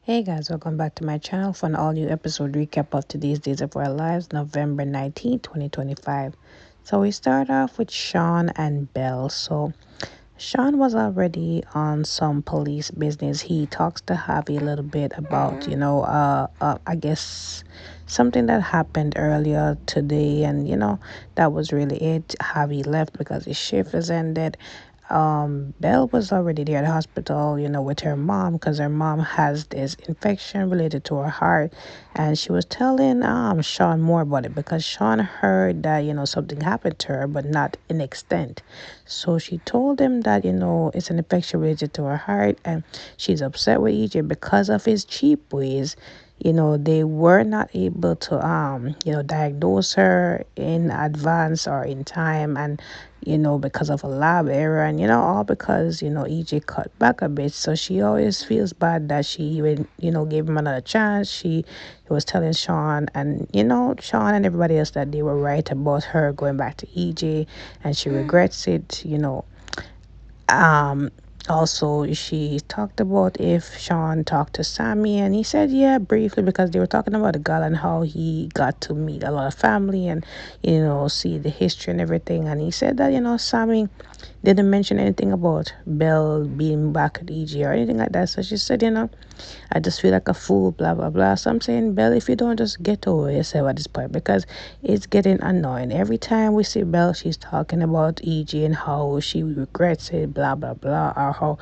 Hey guys, welcome back to my channel for an all new episode recap of today's Days of Our Lives, November 19th, 2025. So we start off with Sean and Belle. So Sean was already on some police business. He talks to Javi a little bit about, I guess something that happened earlier today, and that was really it. Javi left because his shift has ended. Belle was already there at the hospital, with her mom because her mom has this infection related to her heart, and she was telling Sean more about it because Sean heard that something happened to her, but not in extent. So she told him that it's an infection related to her heart, and she's upset with EJ because of his cheap ways. They were not able to diagnose her in advance or in time, and because of a lab error, and all because EJ cut back a bit. So she always feels bad that she even gave him another chance. She was telling Sean, and Sean and everybody else, that they were right about her going back to EJ, and she regrets it. um, Also, she talked about if Sean talked to Sammy, and he said, yeah, briefly, because they were talking about the girl and how he got to meet a lot of family and, see the history and everything. And he said that, Sammy didn't mention anything about Belle being back at EG or anything like that. So she said, I just feel like a fool, blah, blah, blah. So I'm saying, Belle, if you don't just get over yourself at this point, because it's getting annoying. Every time we see Belle, she's talking about EG and how she regrets it, blah, blah, blah, or how,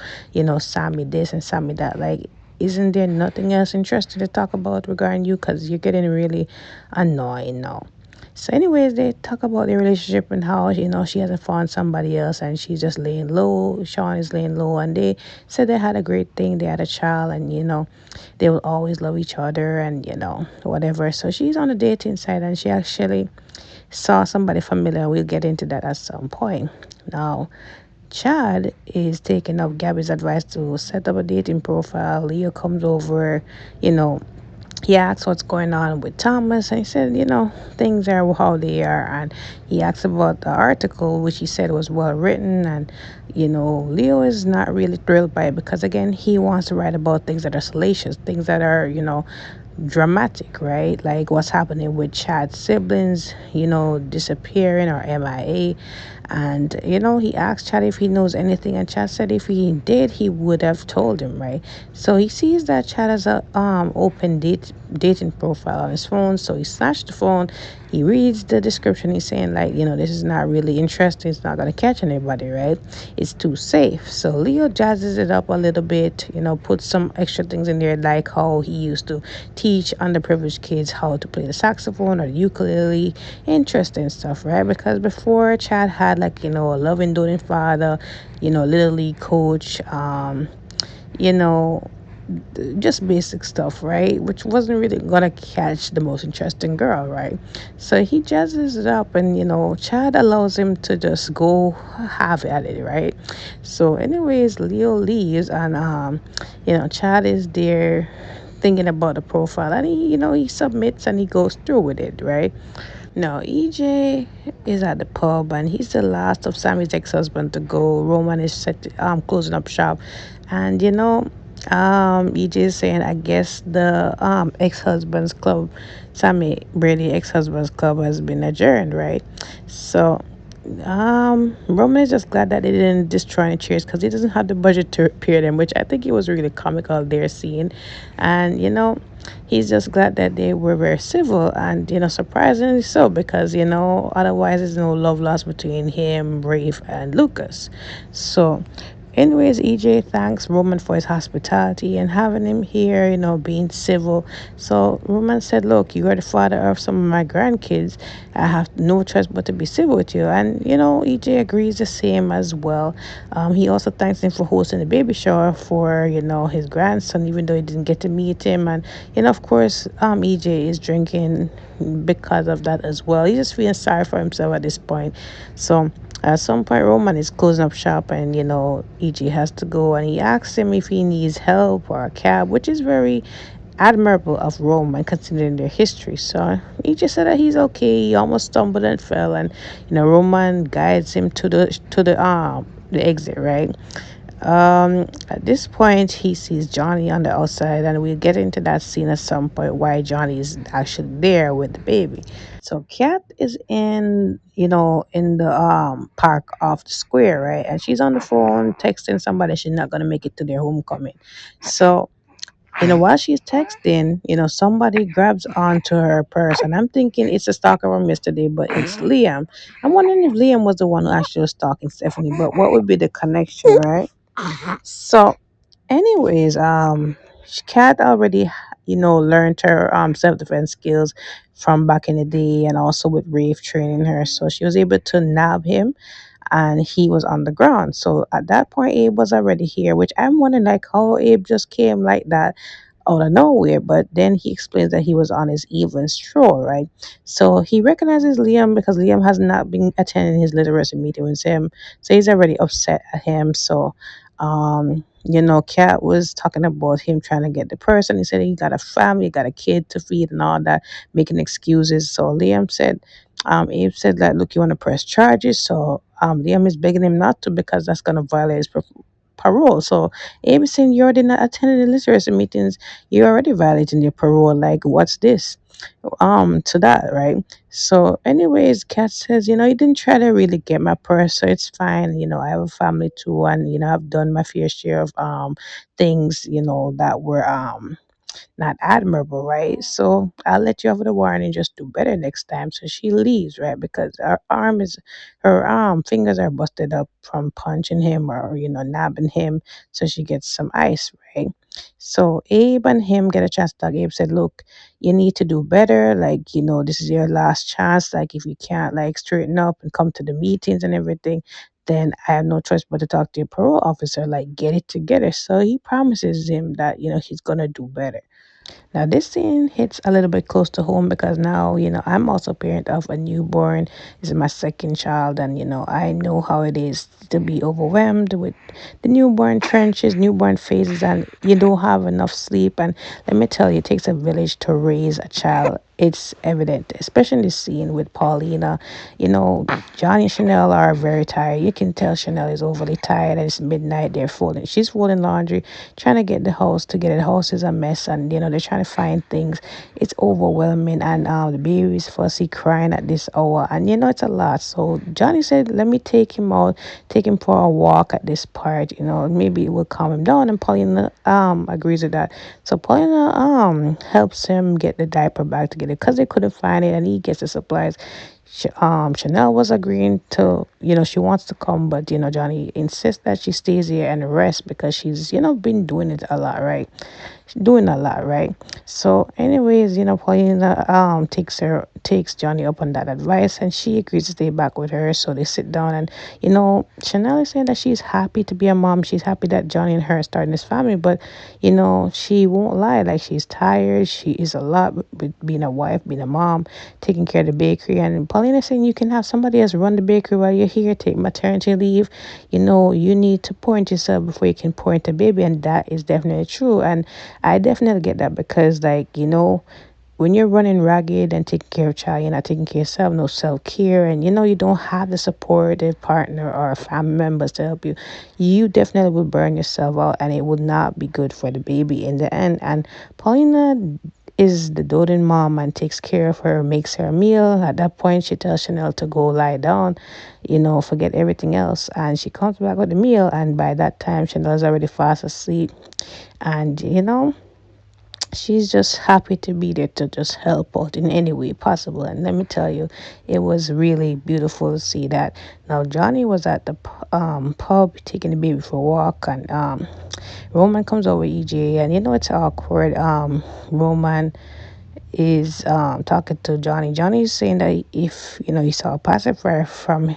Sammy this and Sammy that. Like, isn't there nothing else interesting to talk about regarding you? Because you're getting really annoying now. So, anyways, they talk about their relationship and how, she hasn't found somebody else and she's just laying low. Sean is laying low. And they said they had a great thing. They had a child, and, they will always love each other and, whatever. So, she's on the dating side, and she actually saw somebody familiar. We'll get into that at some point. Now, Chad is taking up Gabby's advice to set up a dating profile. Leo comes over, you know, he asked what's going on with Thomas, and he said, things are how they are. And he asked about the article, which he said was well written. And, Leo is not really thrilled by it because, again, he wants to write about things that are salacious, things that are, dramatic, right? Like what's happening with Chad's siblings, disappearing or MIA. And, he asked Chad if he knows anything, and Chad said if he did, he would have told him, right? So he sees that Chad has a open dating profile on his phone. So he snatched the phone. He reads the description. He's saying, like, this is not really interesting. It's not going to catch anybody, right? It's too safe. So Leo jazzes it up a little bit, puts some extra things in there, like how he used to teach underprivileged kids how to play the saxophone or the ukulele. Interesting stuff, right? Because before, Chad had, like, a loving, doting father, little league coach, you know, just basic stuff, right? Which wasn't really gonna catch the most interesting girl, right? So he jazzes it up, and Chad allows him to just go have at it, right? So, anyways, Leo leaves, and Chad is there thinking about the profile, and he submits and he goes through with it, right? Now, EJ is at the pub, and he's the last of Sammy's ex-husband to go. Roman is closing up shop, and EJ is saying, I guess the ex-husband's club, Sammy Brady ex-husband's club, has been adjourned, right? So Roman is just glad that they didn't destroy any chairs because he doesn't have the budget to repair them, which I think it was really comical there seeing. And he's just glad that they were very civil, and surprisingly so, because otherwise there's no love lost between him, Rafe, and Lucas. So, anyways, EJ thanks Roman for his hospitality and having him here, being civil. So Roman said, look, you are the father of some of my grandkids. I have no choice but to be civil with you. And, EJ agrees the same as well. He also thanks him for hosting the baby shower for, his grandson, even though he didn't get to meet him. And, of course, EJ is drinking because of that as well. He's just feeling sorry for himself at this point. So, at some point, Roman is closing up shop, and EG has to go, and he asks him if he needs help or a cab, which is very admirable of Roman considering their history. So he just said that he's okay. He almost stumbled and fell, and Roman guides him to the exit, right? At this point, he sees Johnny on the outside, and we'll get into that scene at some point why Johnny is actually there with the baby. So Kat is in the park off the square, right? And she's on the phone texting somebody she's not gonna make it to their homecoming. So while she's texting, somebody grabs onto her purse, and I'm thinking it's a stalker from yesterday, but it's Liam. I'm wondering if Liam was the one who actually was stalking Stephanie, but what would be the connection, right? So, anyways, Kat already, learned her self defense skills from back in the day, and also with Rafe training her, so she was able to nab him, and he was on the ground. So at that point, Abe was already here, which I'm wondering like how Abe just came like that out of nowhere. But then he explains that he was on his evening stroll, right? So he recognizes Liam because Liam has not been attending his literacy meeting with him. So he's already upset at him. So, Kat was talking about him trying to get the person. He said he got a family, got a kid to feed and all that, making excuses. So Liam said, Abe said that, look, you want to press charges. So Liam is begging him not to because that's going to violate his parole. So Abe is saying you already not attending the literacy meetings, you're already violating your parole. Like, what's this? To that, right? So, anyways, Kat says, you didn't try to really get my purse, so it's fine. I have a family too, and I've done my fair share of things, that were not admirable, right? So I'll let you have the warning, just do better next time. So she leaves, right? Because her fingers are busted up from punching him or, nabbing him. So she gets some ice, right? So Abe and him get a chance to talk. Abe said, look, you need to do better. Like, this is your last chance. Like, if you can't like straighten up and come to the meetings and everything, then I have no choice but to talk to your parole officer. Like, get it together. So he promises him that, he's gonna do better. Now, this scene hits a little bit close to home because now, I'm also a parent of a newborn. This is my second child, and, I know how it is to be overwhelmed with the newborn trenches, newborn phases, and you don't have enough sleep. And let me tell you, it takes a village to raise a child. It's evident, especially in this scene with Paulina. Johnny and Chanel are very tired. You can tell Chanel is overly tired, and it's midnight. She's folding laundry, trying to get the house together. The house is a mess, and they're trying to find things. It's overwhelming, and the baby's fussy, crying at this hour, and it's a lot. So Johnny said, "Let me take him out, take him for a walk at this part. Maybe it will calm him down." And Paulina agrees with that. So Paulina helps him get the diaper back together because they couldn't find it, and he gets the supplies. Chanel was agreeing to, she wants to come, but Johnny insists that she stays here and rest because she's, been doing it a lot, right? She's doing a lot, right? So, anyways, Paulina takes Johnny up on that advice, and she agrees to stay back with her. So they sit down, and Chanel is saying that she's happy to be a mom. She's happy that Johnny and her are starting this family, but she won't lie. Like, she's tired. She is a lot with being a wife, being a mom, taking care of the bakery. And Paulina saying you can have somebody else run the bakery while you're here, take maternity leave. You need to pour into yourself before you can pour into baby. And that is definitely true. And I definitely get that because, like, when you're running ragged and taking care of child, you're not taking care of yourself, no self care, and you don't have the supportive partner or family members to help you, you definitely will burn yourself out, and it would not be good for the baby in the end. And Paulina is the doting mom and takes care of her, makes her a meal. At that point, she tells Chanel to go lie down, forget everything else. And she comes back with the meal, and by that time, Chanel's already fast asleep. And, she's just happy to be there to just help out in any way possible. And let me tell you, it was really beautiful to see that. Now Johnny was at the pub taking the baby for a walk, and Roman comes over, EJ, and it's awkward. Roman is talking to Johnny. Johnny's saying that if he saw a pacifier from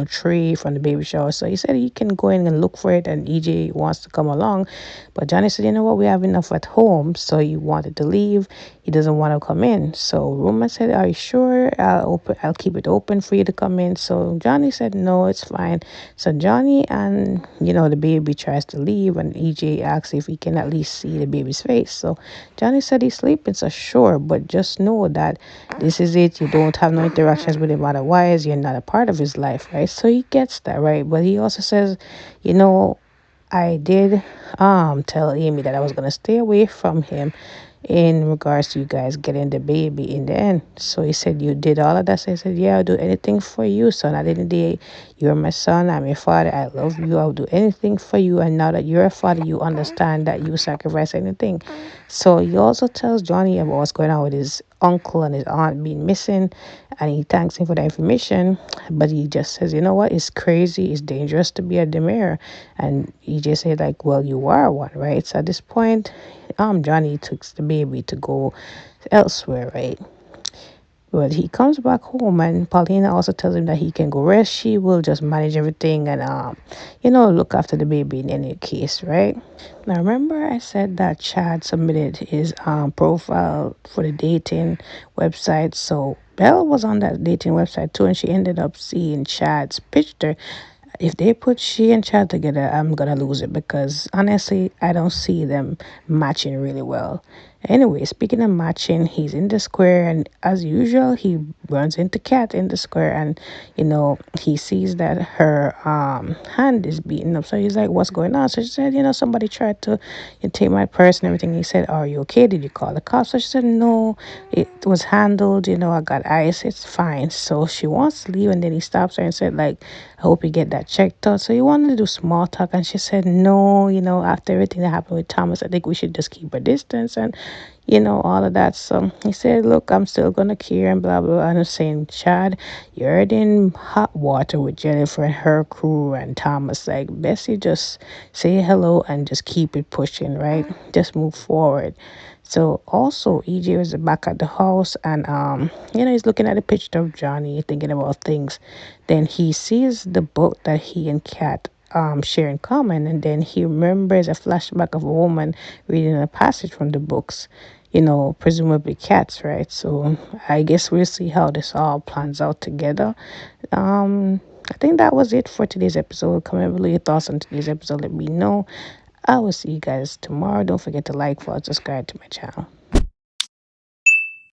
tree from the baby shower, so he said he can go in and look for it, and EJ wants to come along, but Johnny said, you know what, we have enough at home, so he wanted to leave. He doesn't want to come in. So Roman said, are you sure? I'll keep it open for you to come in. So Johnny said, no, it's fine. So Johnny and the baby tries to leave, and EJ asks if he can at least see the baby's face. So Johnny said he's sleeping, so sure, but just know that this is it. You don't have no interactions with him, otherwise you're not a part of his life, right? So he gets that, right? But he also says, you know I did tell Amy that I was gonna stay away from him in regards to you guys getting the baby in the end. So he said, you did all of that. So I said, yeah, I'll do anything for you, son. At the end of the day, you're my son. I'm your father. I love you. I'll do anything for you. And now that you're a father, you understand that you sacrifice anything. So he also tells Johnny about what's going on with his uncle and his aunt being missing. And he thanks him for the information. But he just says, you know what? It's crazy. It's dangerous to be a demure. And he just said, like, well, you are one, right? So at this point, Johnny took the baby to go elsewhere, right? But he comes back home, and Paulina also tells him that he can go rest. She will just manage everything and look after the baby in any case, right? Now remember I said that Chad submitted his profile for the dating website. So Belle was on that dating website too, and she ended up seeing Chad's picture. If they put she and Chad together, I'm gonna lose it because honestly, I don't see them matching really well. Anyway, speaking of matching, he's in the square, and as usual, he runs into Kat in the square, and he sees that her hand is beaten up. So he's like, "What's going on?" So she said, "Somebody tried to take my purse and everything." He said, "Are you okay? Did you call the cops?" So she said, "No, it was handled. I got ice. It's fine." So she wants to leave, and then he stops her and said, like, "I hope you get that checked out." So he wanted to do small talk, and she said, "No, after everything that happened with Thomas, I think we should just keep a distance and all of that." So he said, "Look, I'm still gonna care and blah blah blah." And I'm saying, Chad, you're in hot water with Jennifer and her crew and Thomas. Like, best you just say hello and just keep it pushing, right? Just move forward. So also EJ was back at the house, and he's looking at a picture of Johnny, thinking about things. Then he sees the book that he and Kat share in common, and then he remembers a flashback of a woman reading a passage from the books, presumably Kat's, right? So I guess we'll see how this all plans out together. I think that was it for today's episode. Comment below your thoughts on today's episode. Let me know. I will see you guys tomorrow. Don't forget to like, follow, subscribe to my channel.